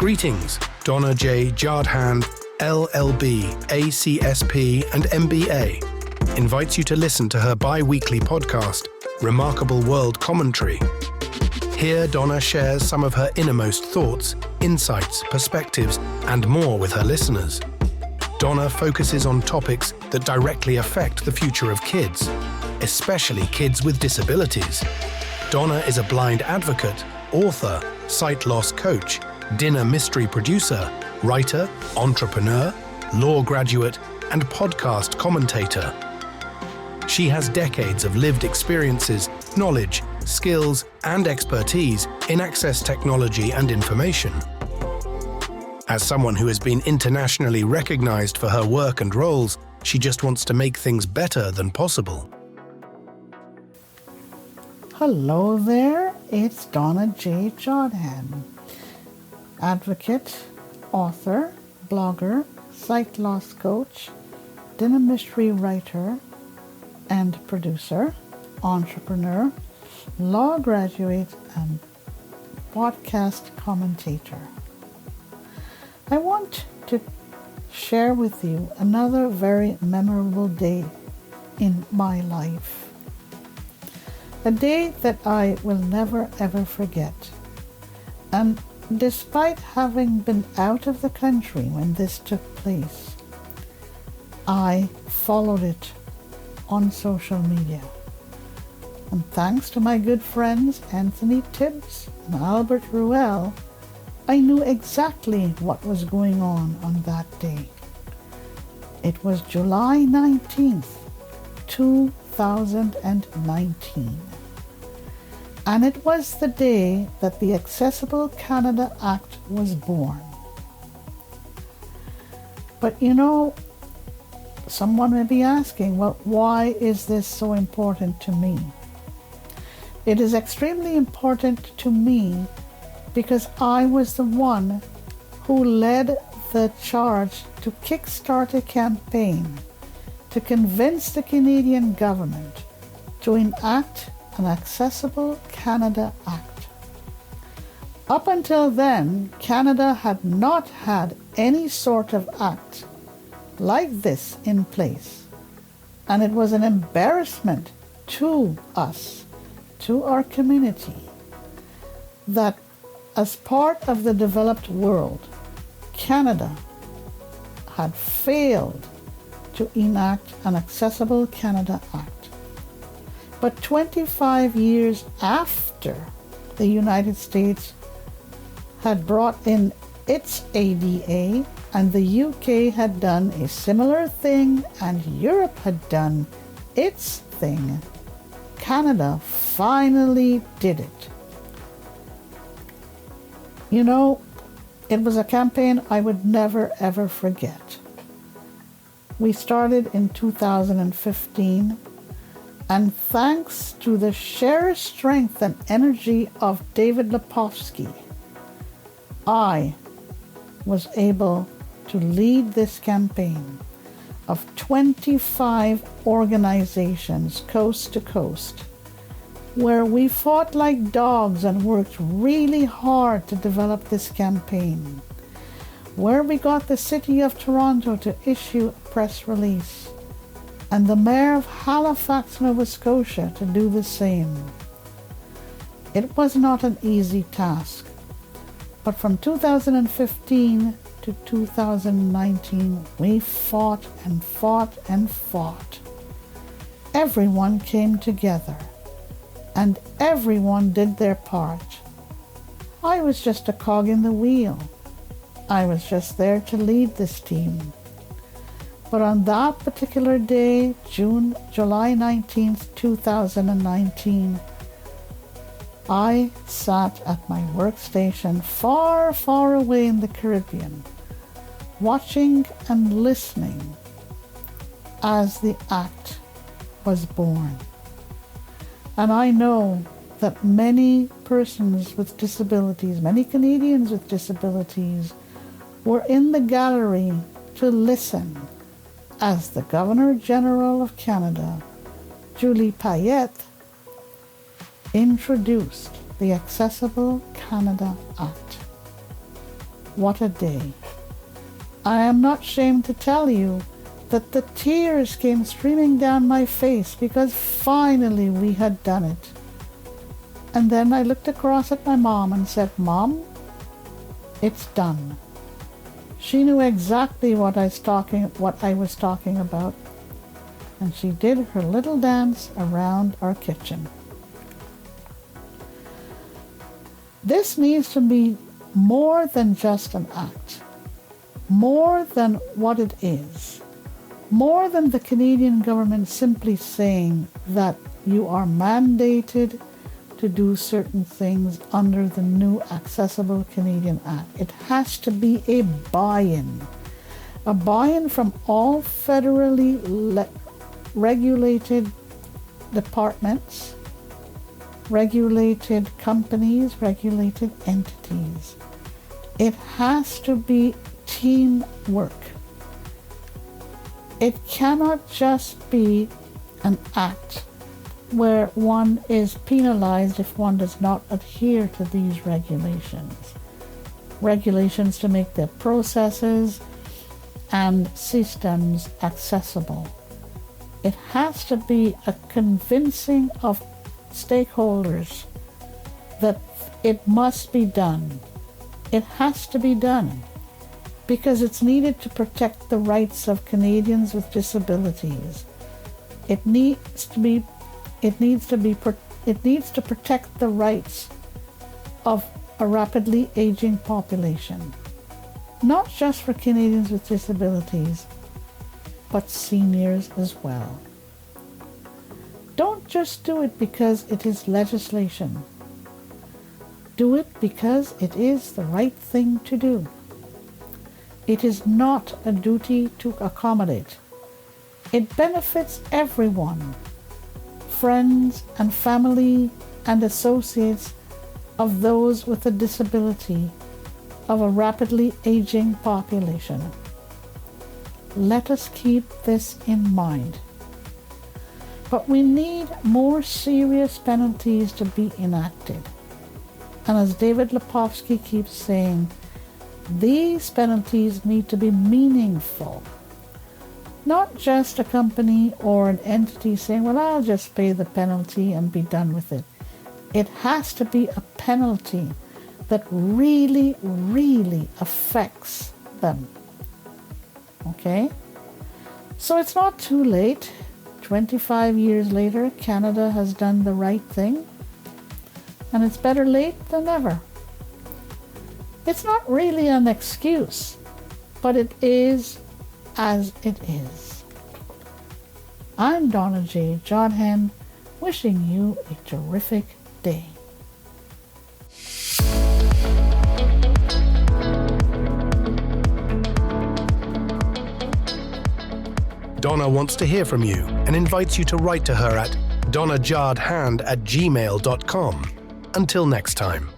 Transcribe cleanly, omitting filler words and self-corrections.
Greetings, Donna J, Jodhan, LLB, ACSP and MBA invites you to listen to her bi-weekly podcast, Remarkable World Commentary. Here, Donna shares some of her innermost thoughts, insights, perspectives, and more with her listeners. Donna focuses on topics that directly affect the future of kids, especially kids with disabilities. Donna is a blind advocate, author, sight loss coach, dinner mystery producer, writer, entrepreneur, law graduate, and podcast commentator. She has decades of lived experiences, knowledge, skills, and expertise in access technology and information. As someone who has been internationally recognized for her work and roles, she just wants to make things better than possible. Hello there, it's Donna J. Jodhan, advocate, author, blogger, sight loss coach, dinner mystery writer and producer, entrepreneur, law graduate, and podcast commentator. I want to share with you another very memorable day in my life. A day that I will never ever forget. And despite having been out of the country when this took place, I followed it on social media. And thanks to my good friends Anthony Tibbs and Albert Ruel, I knew exactly what was going on that day. It was July 19th, 2019. And it was the day that the Accessible Canada Act was born. But you know, someone may be asking, well, why is this so important to me? It is extremely important to me because I was the one who led the charge to kickstart a campaign to convince the Canadian government to enact an Accessible Canada Act. Up until then, Canada had not had any sort of act like this in place, and it was an embarrassment to us, to our community, that as part of the developed world, Canada had failed to enact an Accessible Canada Act. But 25 years after the United States had brought in its ADA, and the UK had done a similar thing, and Europe had done its thing, Canada finally did it. You know, it was a campaign I would never ever forget. We started in 2015, and thanks to the sheer strength and energy of David Lepofsky, I was able to lead this campaign of 25 organizations coast to coast, where we fought like dogs and worked really hard to develop this campaign, where we got the City of Toronto to issue a press release, and the Mayor of Halifax, Nova Scotia to do the same. It was not an easy task, but from 2015 to 2019, we fought and fought and fought. Everyone came together, and everyone did their part. I was just a cog in the wheel. I was just there to lead this team. But on that particular day, July 19th, 2019, I sat at my workstation far, far away in the Caribbean, watching and listening as the act was born. And I know that many persons with disabilities, many Canadians with disabilities, were in the gallery to listen as the Governor-General of Canada, Julie Payette, introduced the Accessible Canada Act. what a day. I am not ashamed to tell you that the tears came streaming down my face because finally we had done it. And then I looked across at my mom and said, "Mom, it's done." She knew exactly what I was talking about, and she did her little dance around our kitchen. This needs to be more than just an act, more than what it is, more than the Canadian government simply saying that you are mandated to do certain things under the new Accessible Canadian Act. It has to be a buy-in from all federally regulated departments, regulated companies, regulated entities. It has to be teamwork. It cannot just be an act where one is penalized if one does not adhere to these regulations. Regulations to make their processes and systems accessible. It has to be a convincing of stakeholders that it must be done. It has to be done because it's needed to protect the rights of Canadians with disabilities. It needs to protect the rights of a rapidly aging population, not just for Canadians with disabilities, but seniors as well. Don't just do it because it is legislation. Do it because it is the right thing to do. It is not a duty to accommodate. It benefits everyone, friends and family and associates of those with a disability of a rapidly aging population. Let us keep this in mind. But we need more serious penalties to be enacted. And as David Lepofsky keeps saying, these penalties need to be meaningful. Not just a company or an entity saying, well, I'll just pay the penalty and be done with it. It has to be a penalty that really, really affects them. Okay? So it's not too late. 25 years later, Canada has done the right thing. And it's better late than never. It's not really an excuse, but it is as it is. I'm Donna J. Jodhan, wishing you a terrific day. Donna wants to hear from you and invites you to write to her at donnajardhand@gmail.com. Until next time.